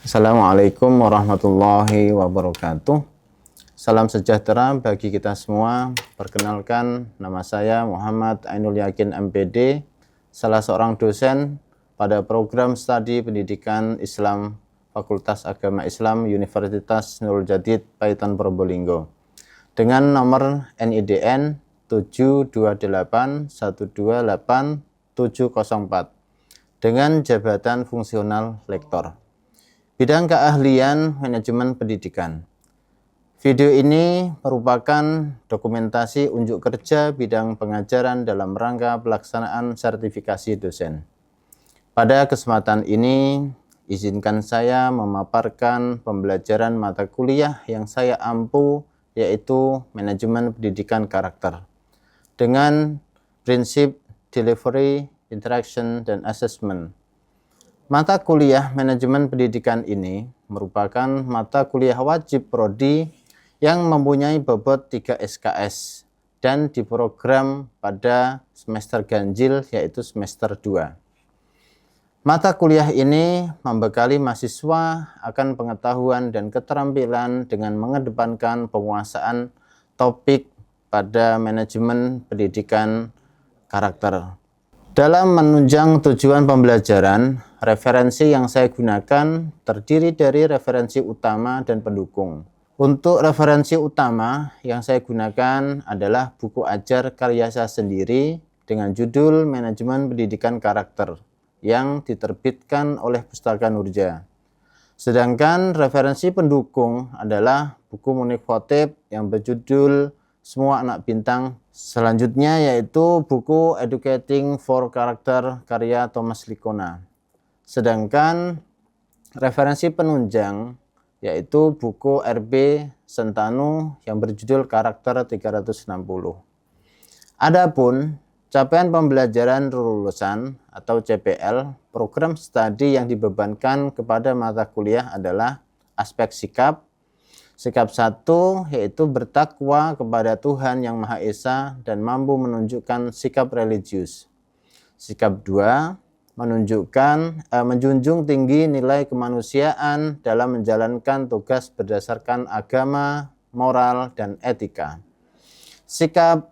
Assalamualaikum warahmatullahi wabarakatuh. Salam sejahtera bagi kita semua. Perkenalkan, nama saya Muhammad Ainul Yakin MPD, salah seorang dosen pada program studi pendidikan Islam Fakultas Agama Islam Universitas Nurul Jadid Paiton Probolinggo dengan nomor NIDN 728128704 dengan jabatan fungsional lektor. Bidang keahlian manajemen pendidikan. Video ini merupakan dokumentasi unjuk kerja bidang pengajaran dalam rangka pelaksanaan sertifikasi dosen. Pada kesempatan ini, izinkan saya memaparkan pembelajaran mata kuliah yang saya ampu, yaitu manajemen pendidikan karakter, dengan prinsip delivery, interaction, dan assessment. Mata kuliah manajemen pendidikan ini merupakan mata kuliah wajib prodi yang mempunyai bobot 3 SKS dan diprogram pada semester ganjil, yaitu semester 2. Mata kuliah ini membekali mahasiswa akan pengetahuan dan keterampilan dengan mengedepankan penguasaan topik pada manajemen pendidikan karakter. Dalam menunjang tujuan pembelajaran, referensi yang saya gunakan terdiri dari referensi utama dan pendukung. Untuk referensi utama yang saya gunakan adalah buku ajar karya saya sendiri dengan judul Manajemen Pendidikan Karakter yang diterbitkan oleh Pustaka Nurja. Sedangkan referensi pendukung adalah buku Munif Khotib yang berjudul Semua Anak Bintang. Selanjutnya yaitu buku Educating for Character karya Thomas Likona. Sedangkan referensi penunjang yaitu buku RB Sentanu yang berjudul Karakter 360. Adapun capaian pembelajaran lulusan atau CPL, program studi yang dibebankan kepada mata kuliah adalah aspek sikap. Sikap 1 yaitu bertakwa kepada Tuhan Yang Maha Esa dan mampu menunjukkan sikap religius. Sikap 2 menjunjung tinggi nilai kemanusiaan dalam menjalankan tugas berdasarkan agama, moral, dan etika. Sikap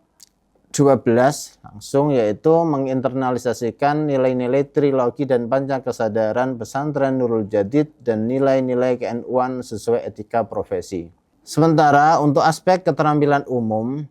12 langsung yaitu menginternalisasikan nilai-nilai trilogi dan pancakesadaran pesantren Nurul Jadid dan nilai-nilai ke-NU-an sesuai etika profesi. Sementara untuk aspek keterampilan umum,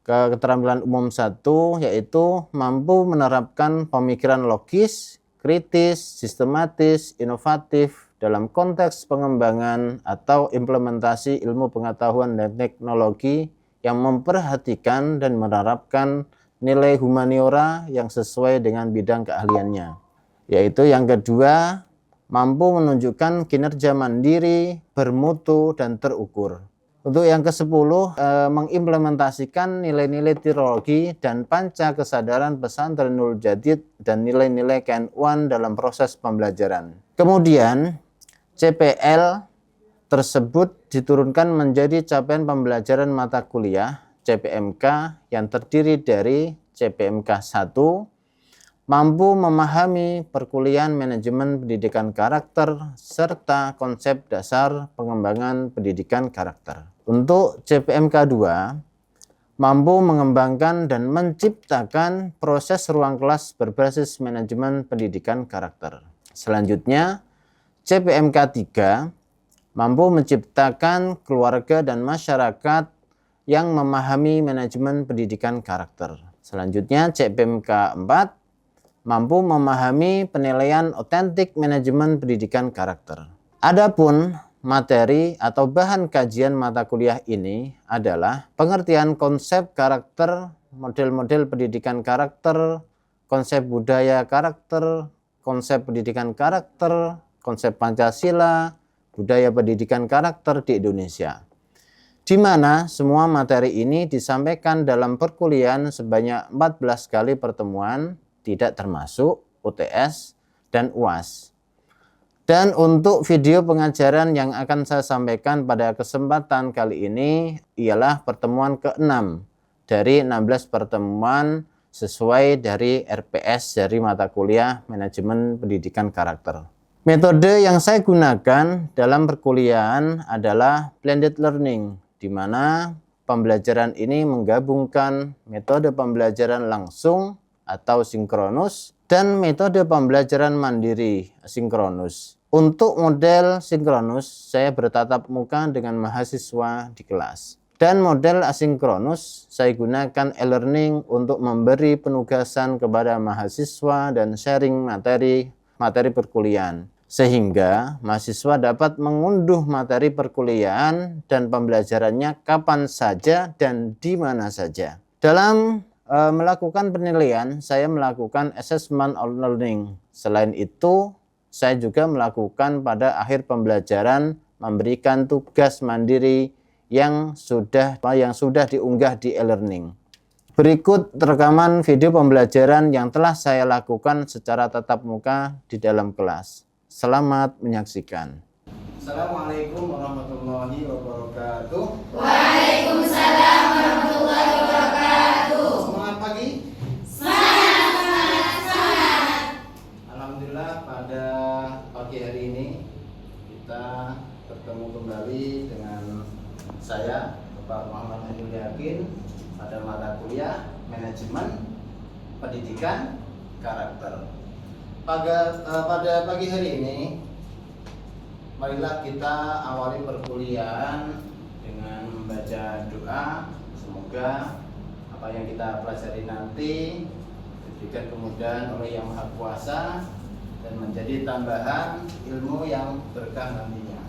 keterampilan umum 1 yaitu mampu menerapkan pemikiran logis, kritis, sistematis, inovatif dalam konteks pengembangan atau implementasi ilmu pengetahuan dan teknologi yang memperhatikan dan menerapkan nilai humaniora yang sesuai dengan bidang keahliannya. Yaitu yang kedua, mampu menunjukkan kinerja mandiri, bermutu, dan terukur. Untuk yang ke-10, mengimplementasikan nilai-nilai teologi dan panca kesadaran pesantren Nurul Jadid dan nilai-nilai ke-NU-an dalam proses pembelajaran. Kemudian, CPL tersebut diturunkan menjadi capaian pembelajaran mata kuliah CPMK yang terdiri dari CPMK 1, mampu memahami perkuliahan manajemen pendidikan karakter serta konsep dasar pengembangan pendidikan karakter. Untuk CPMK 2, mampu mengembangkan dan menciptakan proses ruang kelas berbasis manajemen pendidikan karakter. Selanjutnya, CPMK 3, mampu menciptakan keluarga dan masyarakat yang memahami manajemen pendidikan karakter. Selanjutnya, CPMK 4, mampu memahami penilaian otentik manajemen pendidikan karakter. Adapun materi atau bahan kajian mata kuliah ini adalah pengertian konsep karakter, model-model pendidikan karakter, konsep budaya karakter, konsep pendidikan karakter, konsep Pancasila, budaya pendidikan karakter di Indonesia, di mana semua materi ini disampaikan dalam perkuliahan sebanyak 14 kali pertemuan, tidak termasuk UTS dan UAS. Dan untuk video pengajaran yang akan saya sampaikan pada kesempatan kali ini ialah pertemuan ke-6 dari 16 pertemuan sesuai dari RPS dari mata kuliah Manajemen Pendidikan Karakter. Metode yang saya gunakan dalam perkuliahan adalah blended learning, di mana pembelajaran ini menggabungkan metode pembelajaran langsung atau sinkronus dan metode pembelajaran mandiri asinkronus. Untuk model sinkronus, saya bertatap muka dengan mahasiswa di kelas. Dan model asinkronus, saya gunakan e-learning untuk memberi penugasan kepada mahasiswa dan sharing materi perkuliahan. Sehingga mahasiswa dapat mengunduh materi perkuliahan dan pembelajarannya kapan saja dan di mana saja. Dalam melakukan penilaian, saya melakukan assessment of learning. Selain itu, saya juga melakukan pada akhir pembelajaran memberikan tugas mandiri yang sudah diunggah di e-learning. Berikut rekaman video pembelajaran yang telah saya lakukan secara tatap muka di dalam kelas. Selamat menyaksikan. Assalamualaikum warahmatullahi wabarakatuh. Waalaikumsalam warahmatullahi wabarakatuh. Semangat pagi. Semangat. Alhamdulillah pada pagi hari ini kita bertemu kembali dengan saya, Bapak Muhammad Ainul Yakin, pada mata kuliah Manajemen Pendidikan Karakter. Pada pagi hari ini, marilah kita awali perkuliahan dengan membaca doa. Semoga apa yang kita pelajari nanti diberikan kemudahan oleh Yang Maha Kuasa dan menjadi tambahan ilmu yang berkah nantinya.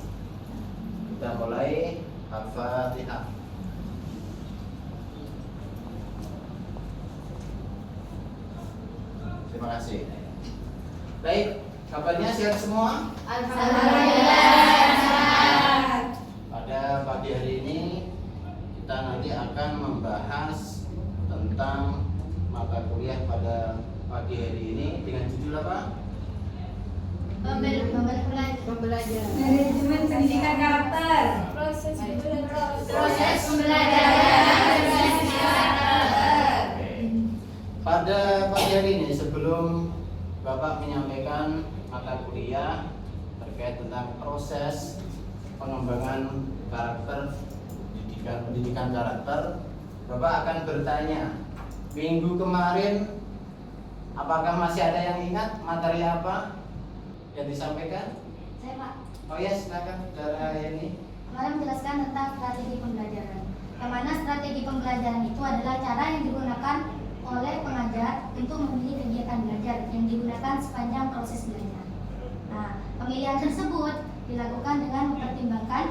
Kita mulai Al-Fatihah. Terima kasih. Baik, kabarnya sehat semua? Alhamdulillah. Pada pagi hari ini kita nanti akan membahas tentang mata kuliah pada pagi hari ini dengan judul apa? Pembelajaran. Manajemen Pendidikan Karakter. Proses pembelajaran berbasis karakter. Pada pagi hari ini sebelum Bapak menyampaikan mata kuliah terkait tentang proses pengembangan karakter pendidikan karakter, Bapak akan bertanya, minggu kemarin apakah masih ada yang ingat materi apa yang disampaikan? Saya Pak, Oh ya, silakan saudara ini. kemarin menjelaskan tentang strategi pembelajaran. Yang mana strategi pembelajaran itu adalah cara yang digunakan oleh pengajar untuk memilih kegiatan belajar yang digunakan sepanjang proses belajar. Nah, pemilihan tersebut dilakukan dengan mempertimbangkan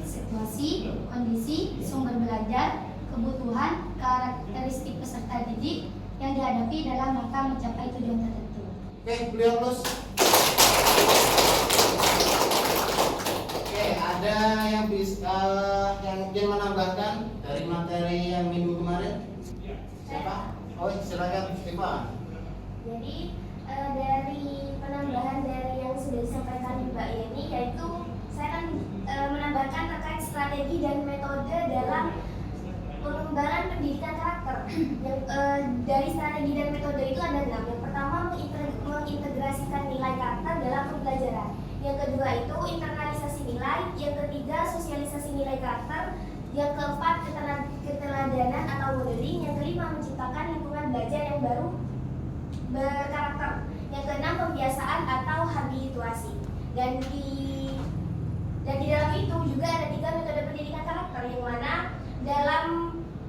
situasi, kondisi, sumber belajar, kebutuhan, karakteristik peserta didik yang dihadapi dalam rangka mencapai tujuan tertentu. Oke, beliau lulus. Oke, ada yang bisa yang ingin menambahkan dari materi yang minggu kemarin? Siapa? Oh, silakan, Siapa? Jadi dari penambahan dari yang sudah disampaikan Mbak Yeni, yaitu saya akan menambahkan terkait strategi dan metode dalam pengembangan pendidikan karakter. Dari strategi dan metode itu ada 6. Yang pertama, mengintegrasikan nilai karakter dalam pembelajaran. Yang kedua itu internalisasi nilai. Yang ketiga, sosialisasi nilai karakter. Yang keempat, keteladanan atau modeling. Yang kelima, menciptakan lingkungan belajar yang baru berkarakter. Yang keenam, pembiasaan atau habituasi. Dan di dalam itu juga ada 3 metode pendidikan karakter, yang mana dalam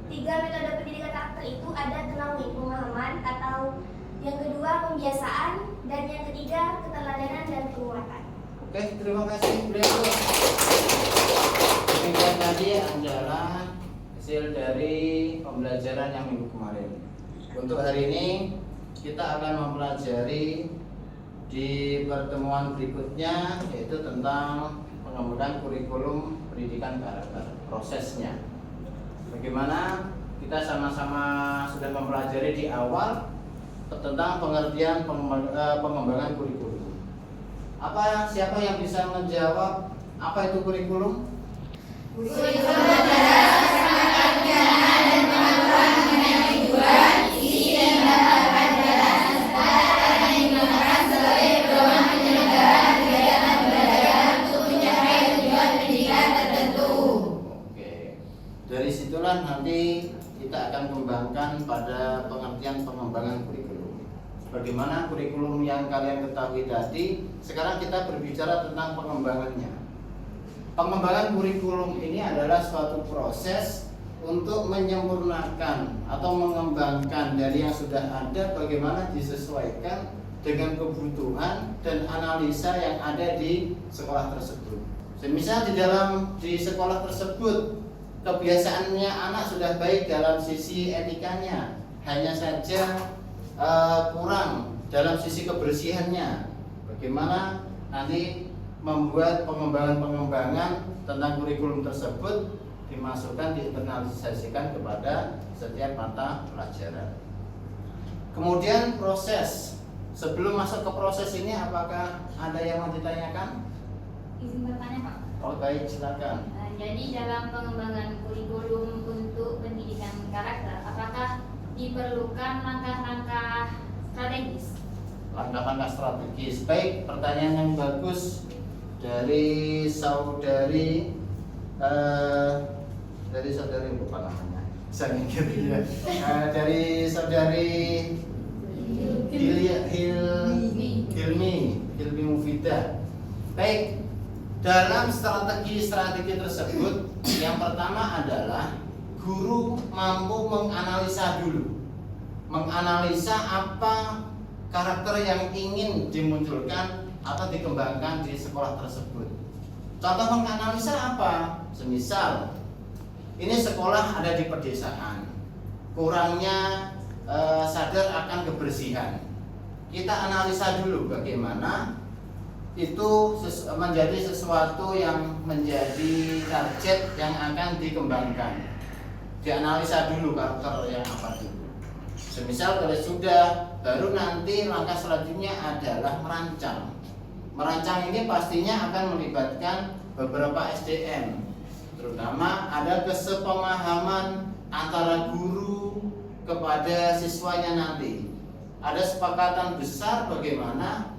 3 metode pendidikan karakter itu ada knowing, pemahaman, atau yang kedua pembiasaan, dan yang ketiga keteladanan dan penguatan. Oke, terima kasih beliau. Demikian tadi adalah hasil dari pembelajaran yang minggu kemarin. Untuk hari ini kita akan mempelajari di pertemuan berikutnya, yaitu tentang pengembangan kurikulum pendidikan karakter, prosesnya. Bagaimana kita sama-sama sudah mempelajari di awal tentang pengertian pengembangan kurikulum. Siapa yang bisa menjawab apa itu kurikulum? Kurikulum adalah serangkaian dan pengaturan akan kembangkan pada pengertian pengembangan kurikulum. Bagaimana kurikulum yang kalian ketahui tadi, sekarang kita berbicara tentang pengembangannya. Pengembangan kurikulum ini adalah suatu proses untuk menyempurnakan atau mengembangkan dari yang sudah ada, bagaimana disesuaikan dengan kebutuhan dan analisa yang ada di sekolah tersebut. Semisal di sekolah tersebut kebiasaannya anak sudah baik dalam sisi etikanya, hanya saja kurang dalam sisi kebersihannya. Bagaimana nanti membuat pengembangan tentang kurikulum tersebut dimasukkan, diinternalisasikan kepada setiap mata pelajaran. Kemudian proses. Sebelum masuk ke proses ini, apakah ada yang mau ditanyakan? Izin bertanya, Pak. Oh baik, silakan. Jadi dalam pengembangan kurikulum untuk pendidikan karakter, apakah diperlukan langkah-langkah strategis? Langkah-langkah strategis. Baik, pertanyaan yang bagus dari saudari lupa namanya. Saya mikir ya. Dari saudari Hilmi Mufidah. Baik. Dalam strategi tersebut, yang pertama adalah guru mampu menganalisa dulu, menganalisa apa karakter yang ingin dimunculkan atau dikembangkan di sekolah tersebut. Contoh menganalisa apa? Semisal ini sekolah ada di pedesaan, kurangnya sadar akan kebersihan. Kita analisa dulu bagaimana itu menjadi sesuatu yang menjadi target yang akan dikembangkan. Dianalisa dulu karakter yang apa dulu. Semisal kalau sudah, baru nanti langkah selanjutnya adalah merancang. Merancang ini pastinya akan melibatkan beberapa SDM, terutama ada kesepemahaman antara guru kepada siswanya nanti. Ada sepakatan besar bagaimana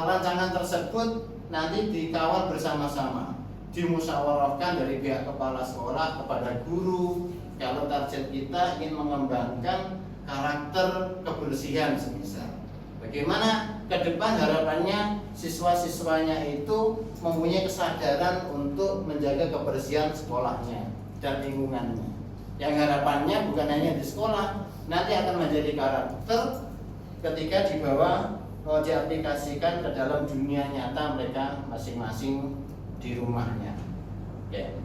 rancangan tersebut nanti dikawal bersama-sama, dimusyawarahkan dari pihak kepala sekolah kepada guru. Kalau target kita ingin mengembangkan karakter kebersihan semisal, bagaimana ke depan harapannya siswa-siswanya itu mempunyai kesadaran untuk menjaga kebersihan sekolahnya dan lingkungannya. Yang harapannya bukan hanya di sekolah, nanti akan menjadi karakter ketika dibawa diaplikasikan ke dalam dunia nyata mereka masing-masing di rumahnya. Oke.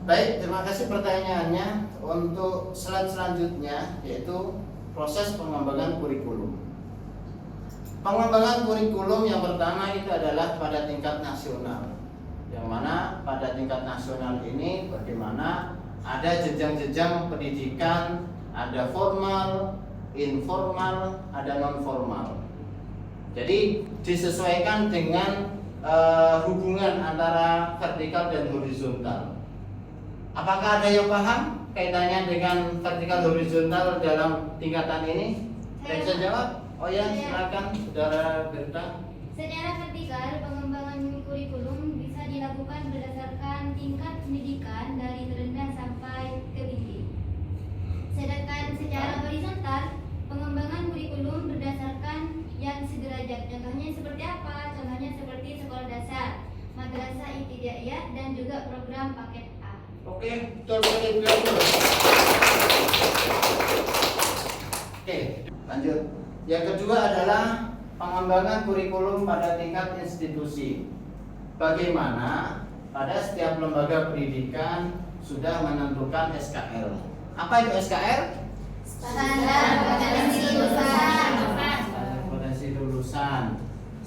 Baik, terima kasih pertanyaannya. Untuk slide selanjutnya yaitu proses pengembangan kurikulum. Pengembangan kurikulum yang pertama itu adalah pada tingkat nasional. Yang mana pada tingkat nasional ini bagaimana ada jenjang-jenjang pendidikan, ada formal, informal, ada non formal. Jadi disesuaikan dengan hubungan antara vertikal dan horizontal. Apakah ada yang paham kaitannya dengan vertikal horizontal dalam tingkatan ini? Saya bisa jawab? Oh ya, silakan Saudara Berta. Secara vertikal, pengembangan kurikulum bisa dilakukan berdasarkan tingkat pendidikan dari terendah sampai ke tinggi. Sedangkan secara horizontal, pengembangan kurikulum berdasarkan yang sederajat. Contohnya seperti apa? Contohnya seperti sekolah dasar, madrasah ibtidaiyah, dan juga program paket A. Oke, betul sekali. Oke, lanjut. Yang kedua adalah pengembangan kurikulum pada tingkat institusi. Bagaimana pada setiap lembaga pendidikan sudah menentukan SKL. Apa itu SKL? Standar kompetensi lulusan. Standar kompetensi lulusan.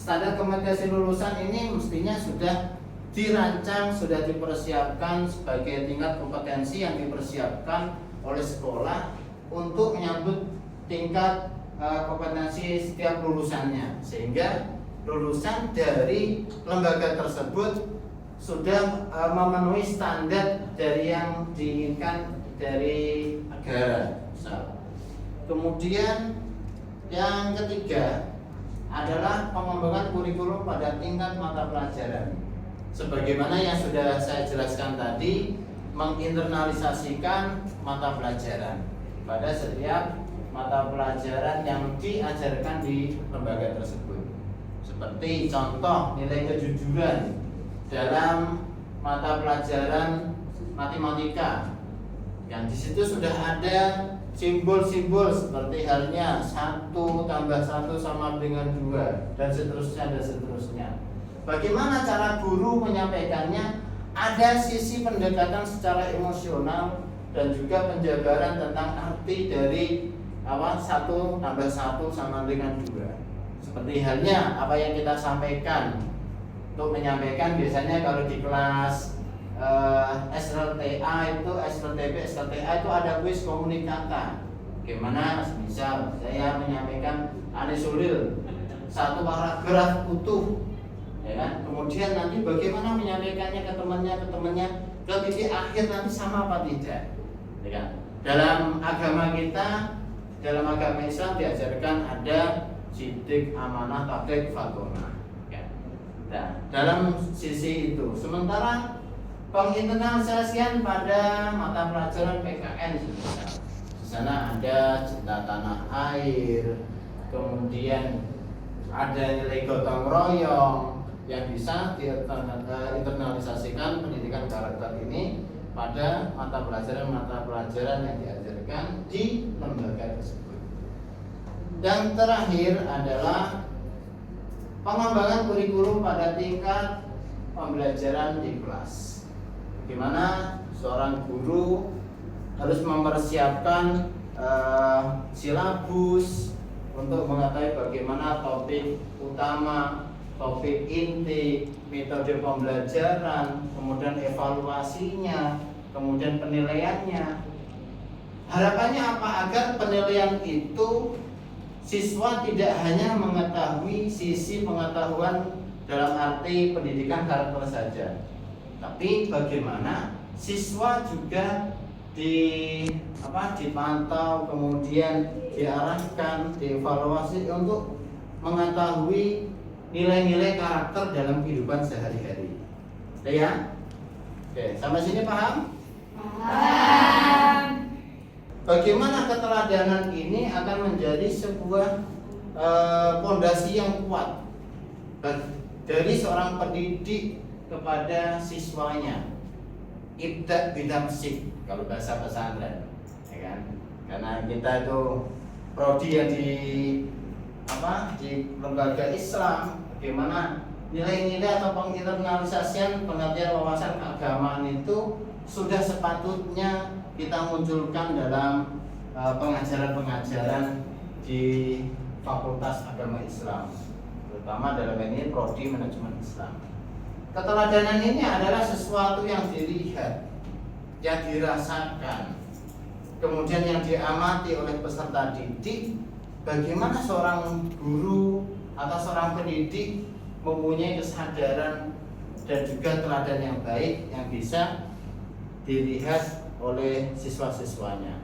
Standar kompetensi lulusan ini mestinya sudah dirancang, sudah dipersiapkan sebagai tingkat kompetensi yang dipersiapkan oleh sekolah untuk menyambut tingkat kompetensi setiap lulusannya, sehingga lulusan dari lembaga tersebut sudah memenuhi standar dari yang diinginkan dari negara. Kemudian yang ketiga adalah pengembangan kurikulum pada tingkat mata pelajaran. Sebagaimana yang sudah saya jelaskan tadi, menginternalisasikan mata pelajaran. pada setiap mata pelajaran yang diajarkan di lembaga tersebut. Seperti contoh nilai kejujuran dalam mata pelajaran matematika, yang di situ sudah ada simbol-simbol seperti halnya 1 tambah 1 sama dengan 2 dan seterusnya. Bagaimana cara guru menyampaikannya? Ada sisi pendekatan secara emosional dan juga penjabaran tentang arti dari 1 tambah 1 sama dengan 2. Seperti halnya apa yang kita sampaikan. Untuk menyampaikan biasanya kalau di kelas SLTA itu, SLTB, SLTA itu ada kuis komunikata. Bagaimana misal saya menyampaikan anisulil 1 paragraf utuh, ya kan? Kemudian nanti bagaimana menyampaikannya ke temannya ke titik akhir nanti sama apa tidak, ya kan? Dalam agama kita, dalam agama Islam diajarkan ada sidik, amanah, tabligh, fatonah. Ya. Nah, dalam sisi itu, sementara penginternalisasian pada mata pelajaran PKN misal, di sana ada cinta tanah air, kemudian ada nilai gotong royong yang bisa diinternalisasikan pendidikan karakter ini pada mata pelajaran yang diajarkan di lembaga tersebut. Dan terakhir adalah pengembangan kurikulum pada tingkat pembelajaran di kelas. Bagaimana seorang guru harus mempersiapkan silabus untuk mengetahui bagaimana topik utama, topik inti, metode pembelajaran, kemudian evaluasinya, kemudian penilaiannya. Harapannya apa? Agar penilaian itu siswa tidak hanya mengetahui sisi pengetahuan dalam arti pendidikan karakter saja, tapi bagaimana siswa juga dipantau, kemudian diarahkan, dievaluasi untuk mengetahui nilai-nilai karakter dalam kehidupan sehari-hari. Ya? Oke, sampai sini paham? Paham. Bagaimana keteladanan ini akan menjadi sebuah pondasi yang kuat dari seorang pendidik kepada siswanya. Ibda binafsik kalau bahasa pesantren, ya kan? Karena kita itu prodi yang di lembaga Islam, bagaimana nilai-nilai atau penginternalisasian pengertian wawasan keagamaan itu sudah sepatutnya kita munculkan dalam pengajaran-pengajaran di Fakultas Agama Islam, terutama dalam ini prodi manajemen Islam. Keteladanan ini adalah sesuatu yang dilihat, yang dirasakan, kemudian yang diamati oleh peserta didik. Bagaimana seorang guru atau seorang pendidik mempunyai kesadaran dan juga teladan yang baik yang bisa dilihat oleh siswa-siswanya.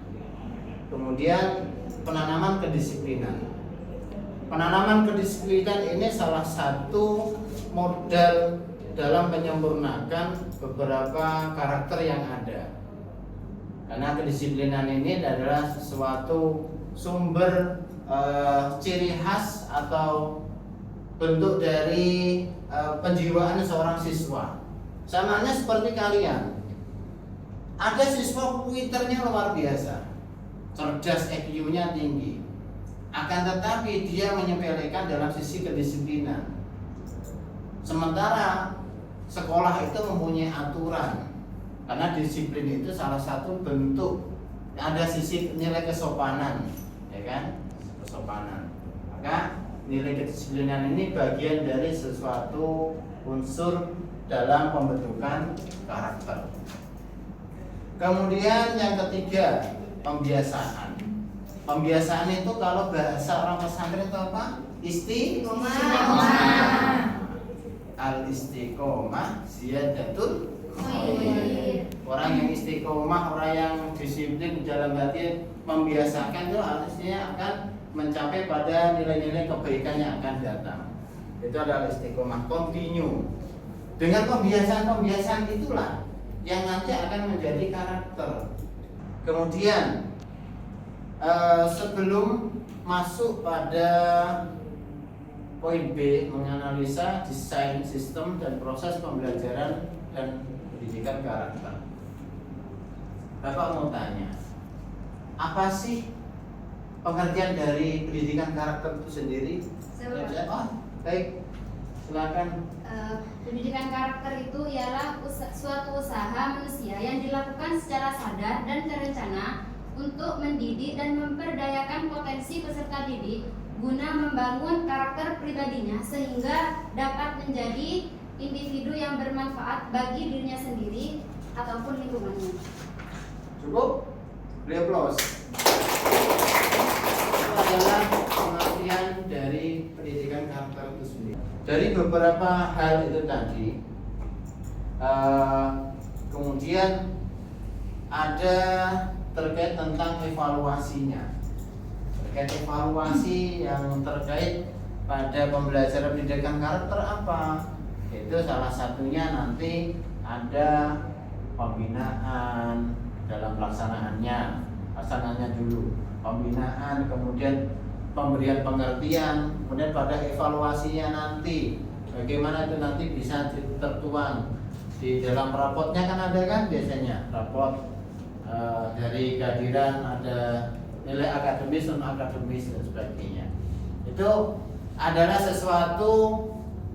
Kemudian penanaman kedisiplinan. Penanaman kedisiplinan ini salah satu modal dalam menyempurnakan beberapa karakter yang ada. Karena kedisiplinan ini adalah sesuatu sumber ciri khas atau bentuk dari penjiwaan seorang siswa. Samanya seperti kalian. Ada siswa Twitternya luar biasa, cerdas, IQ-nya tinggi. Akan tetapi dia menyepelekan dalam sisi kedisiplinan. Sementara sekolah itu mempunyai aturan, karena disiplin itu salah satu bentuk, ada sisi nilai kesopanan, ya kan? Kesopanan. Maka nilai kedisiplinan ini bagian dari sesuatu unsur dalam pembentukan karakter. Kemudian yang ketiga, pembiasaan. Pembiasaan itu kalau bahasa orang pesantren itu apa? Istiqomah. Al-istiqomah ziyadatul khair. Orang yang istiqomah, orang yang disiplin dalam hati, membiasakan itu artinya akan mencapai pada nilai-nilai kebaikan yang akan datang. Itu adalah istiqomah, continue. Dengan pembiasaan-pembiasaan itulah yang nanti akan menjadi karakter. Kemudian sebelum masuk pada poin B, menganalisa desain sistem dan proses pembelajaran dan pendidikan karakter. Bapak mau tanya, apa sih pengertian dari pendidikan karakter itu sendiri? Oh, baik, silakan. Pendidikan karakter itu ialah suatu usaha manusia yang dilakukan secara sadar dan terencana untuk mendidik dan memperdayakan potensi peserta didik guna membangun karakter pribadinya sehingga dapat menjadi individu yang bermanfaat bagi dirinya sendiri ataupun lingkungannya. Cukup? Beri aplaus. Itu adalah pengertian dari pendidikan karakter itu sendiri. Dari beberapa hal itu tadi, kemudian ada terkait tentang evaluasinya. Terkait evaluasi yang terkait pada pembelajaran pendidikan karakter apa? Itu salah satunya nanti ada pembinaan dalam pelaksanaannya dulu, pembinaan, kemudian pemberian pengertian, kemudian pada evaluasinya nanti bagaimana itu nanti bisa tertuang di dalam rapotnya. Kan ada kan biasanya rapot dari kehadiran, ada nilai akademis, non akademis dan sebagainya. Itu adalah sesuatu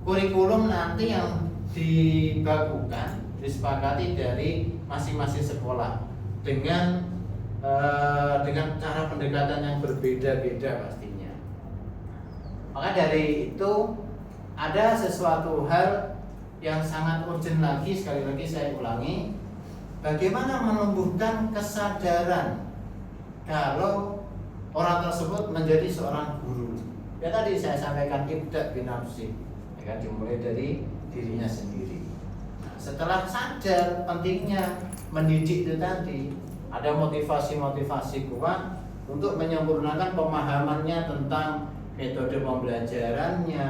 kurikulum nanti yang dibakukan, disepakati dari masing-masing sekolah dengan cara pendekatan yang berbeda-beda pastinya. Maka dari itu ada sesuatu hal yang sangat urgent lagi, sekali lagi saya ulangi, bagaimana menumbuhkan kesadaran kalau orang tersebut menjadi seorang guru. Ya tadi saya sampaikan ibda binafsi, ya kan, dimulai dari dirinya sendiri. Nah, setelah sadar pentingnya mendidik itu tadi, ada motivasi-motivasi kuat untuk menyempurnakan pemahamannya tentang metode pembelajarannya,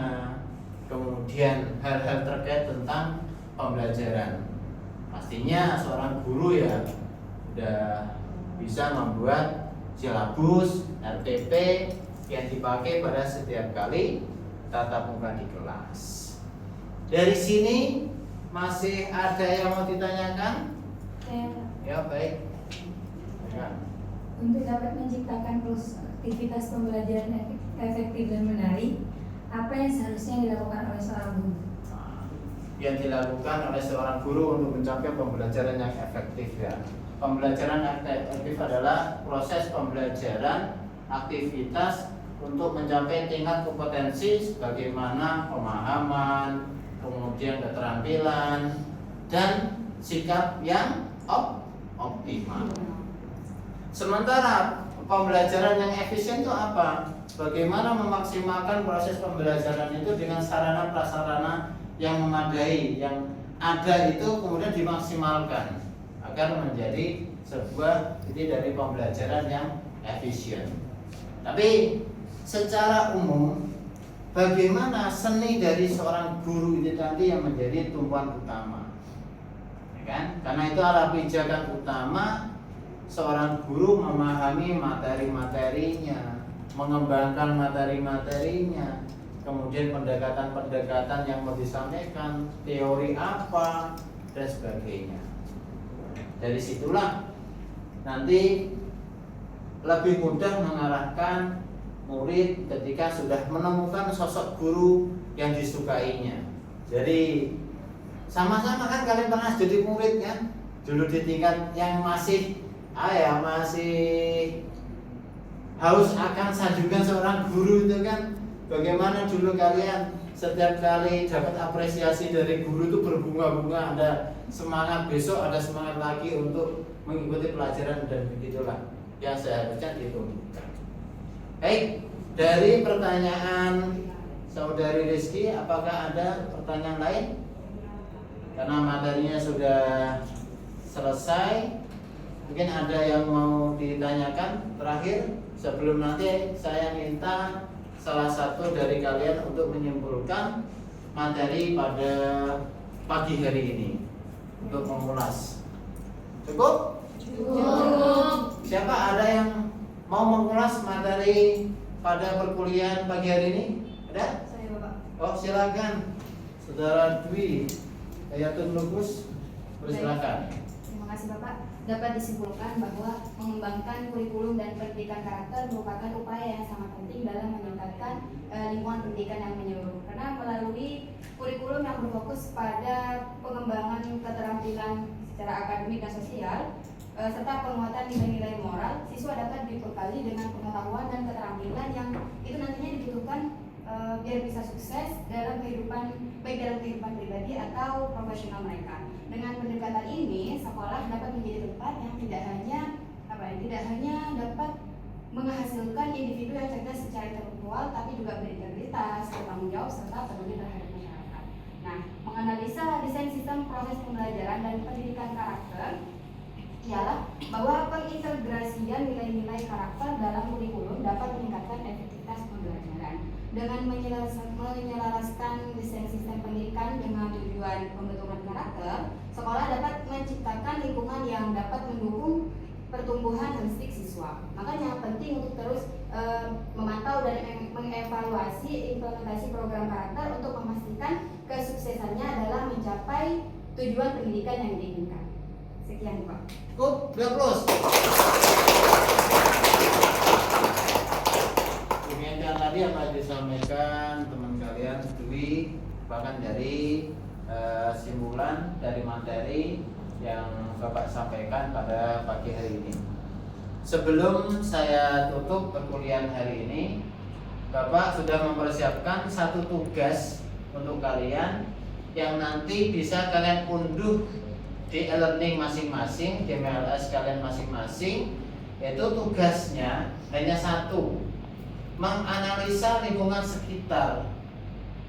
kemudian hal-hal terkait tentang pembelajaran. Pastinya seorang guru ya sudah bisa membuat silabus RTP yang dipakai pada setiap kali tatap muka di kelas. Dari sini masih ada yang mau ditanyakan? Ya, baik. Ya. Untuk dapat menciptakan aktivitas pembelajaran efektif dan menarik, apa yang seharusnya dilakukan oleh seorang guru? Yang dilakukan oleh seorang guru untuk mencapai pembelajaran yang efektif ya. Pembelajaran efektif adalah proses pembelajaran aktivitas untuk mencapai tingkat kompetensi sebagaimana pemahaman, kemudian keterampilan dan sikap yang optimal. Sementara pembelajaran yang efisien itu apa? Bagaimana memaksimalkan proses pembelajaran itu dengan sarana prasarana yang memadai, yang ada itu kemudian dimaksimalkan agar menjadi sebuah titik dari pembelajaran yang efisien. Tapi secara umum, bagaimana seni dari seorang guru itu tadi yang menjadi tumpuan utama, ya kan? Karena itu arah pijakan utama seorang guru memahami materi-materinya, mengembangkan materi-materinya, kemudian pendekatan-pendekatan yang mau disampaikan, teori apa dan sebagainya. Dari situlah nanti lebih mudah mengarahkan murid ketika sudah menemukan sosok guru yang disukainya. Jadi sama-sama kan kalian pernah jadi murid kan? Dulu di tingkat yang masih haus akan sanjungan seorang guru itu kan, bagaimana dulu kalian setiap kali dapat apresiasi dari guru itu berbunga-bunga, ada semangat, besok ada semangat lagi untuk mengikuti pelajaran, dan begitulah yang seharusnya ditumbuhkan. Baik, dari pertanyaan Saudari Rizky, apakah ada pertanyaan lain? Karena materinya sudah selesai, mungkin ada yang mau ditanyakan terakhir sebelum nanti saya minta salah satu dari kalian untuk menyimpulkan materi pada pagi hari ini untuk mengulas. Cukup? Cukup. Siapa ada yang mau mengulas materi pada perkuliahan pagi hari ini? Ada? Saya Bapak. Oh, silakan. Saudara Dwi Hayatun Lubus, silakan. Terima kasih Bapak. Dapat disimpulkan bahwa mengembangkan kurikulum dan pendidikan karakter merupakan upaya yang sangat penting dalam meningkatkan lingkungan pendidikan yang menyeluruh. Karena melalui kurikulum yang berfokus pada pengembangan keterampilan secara akademik dan sosial, serta penguatan nilai-nilai moral, siswa dapat dibekali dengan pengetahuan dan keterampilan yang itu nantinya dibutuhkan biar bisa sukses dalam kehidupan, baik dalam kehidupan pribadi atau profesional mereka. Dengan pendekatan ini, sekolah dapat menjadi tempat yang tidak hanya dapat menghasilkan individu yang cerdas secara intelektual, tapi juga berintegritas, bertanggung jawab, serta peduli terhadap masyarakat. Nah, menganalisa desain sistem proses pembelajaran dan pendidikan karakter ialah bahwa pengintegrasian nilai-nilai karakter dalam kurikulum dapat meningkatkan efektivitas pembelajaran. Dengan menyelaraskan desain sistem pendidikan dengan tujuan pembentukan karakter, sekolah dapat menciptakan lingkungan yang dapat mendukung pertumbuhan holistik siswa. Makanya penting untuk terus memantau dan mengevaluasi implementasi program karakter untuk memastikan kesuksesannya adalah mencapai tujuan pendidikan yang diinginkan. Sekian Pak. Cukup, 2 Demikian tadi apa disampaikan teman kalian Dwi, bahkan dari simpulan dari materi yang Bapak sampaikan pada pagi hari ini. Sebelum saya tutup perkuliahan hari ini, Bapak sudah mempersiapkan satu tugas untuk kalian yang nanti bisa kalian unduh di e-learning masing-masing, di MLS kalian masing-masing. Yaitu tugasnya hanya satu, menganalisa lingkungan sekitar.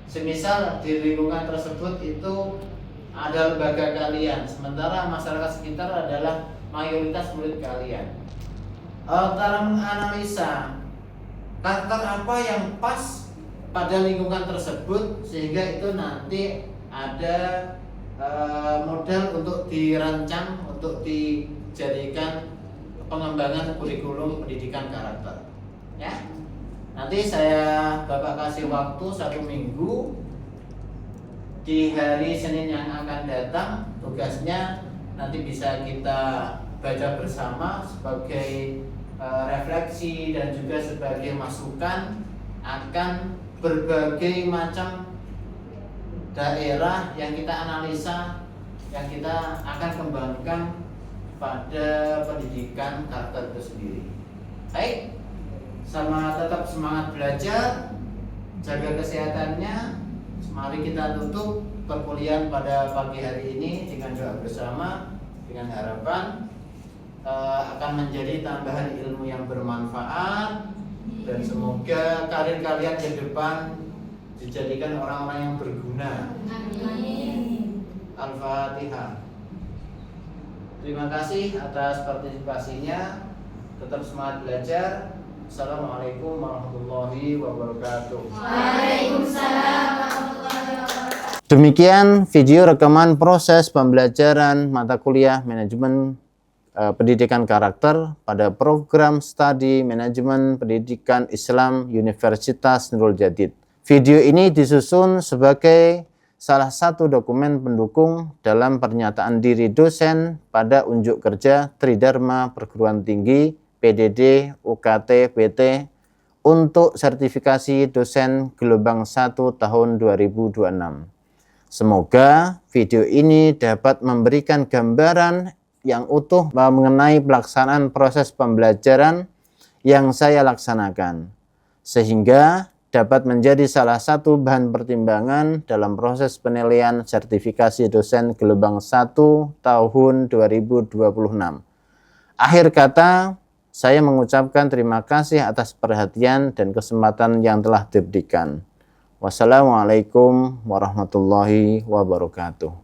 Semisal di lingkungan tersebut itu ada lembaga kalian, sementara masyarakat sekitar adalah mayoritas murid kalian. Cara menganalisa karakter apa yang pas pada lingkungan tersebut, sehingga itu nanti ada modal untuk dirancang, untuk dijadikan pengembangan kurikulum pendidikan karakter. Ya, nanti Bapak kasih waktu 1 minggu. Di hari Senin yang akan datang, tugasnya nanti bisa kita baca bersama sebagai refleksi dan juga sebagai masukan akan berbagai macam daerah yang kita analisa, yang kita akan kembangkan pada pendidikan karakter itu sendiri. Baik, tetap semangat belajar, jaga kesehatannya. Mari kita tutup perkuliahan pada pagi hari ini dengan doa bersama, dengan harapan akan menjadi tambahan ilmu yang bermanfaat, dan semoga karir kalian ke depan dijadikan orang-orang yang berguna. Amin. Al-Fatihah. Terima kasih atas partisipasinya. Tetap semangat belajar. Assalamualaikum warahmatullahi wabarakatuh. Waalaikumsalam warahmatullahi wabarakatuh. Demikian video rekaman proses pembelajaran mata kuliah manajemen pendidikan karakter pada program studi manajemen pendidikan Islam Universitas Nurul Jadid. Video ini disusun sebagai salah satu dokumen pendukung dalam pernyataan diri dosen pada unjuk kerja Tridharma Perguruan Tinggi PDD UKT PT untuk sertifikasi dosen gelombang 1 tahun 2026. Semoga video ini dapat memberikan gambaran yang utuh mengenai pelaksanaan proses pembelajaran yang saya laksanakan, sehingga dapat menjadi salah satu bahan pertimbangan dalam proses penilaian sertifikasi dosen gelombang 1 tahun 2026. Akhir kata, saya mengucapkan terima kasih atas perhatian dan kesempatan yang telah diberikan. Wassalamualaikum warahmatullahi wabarakatuh.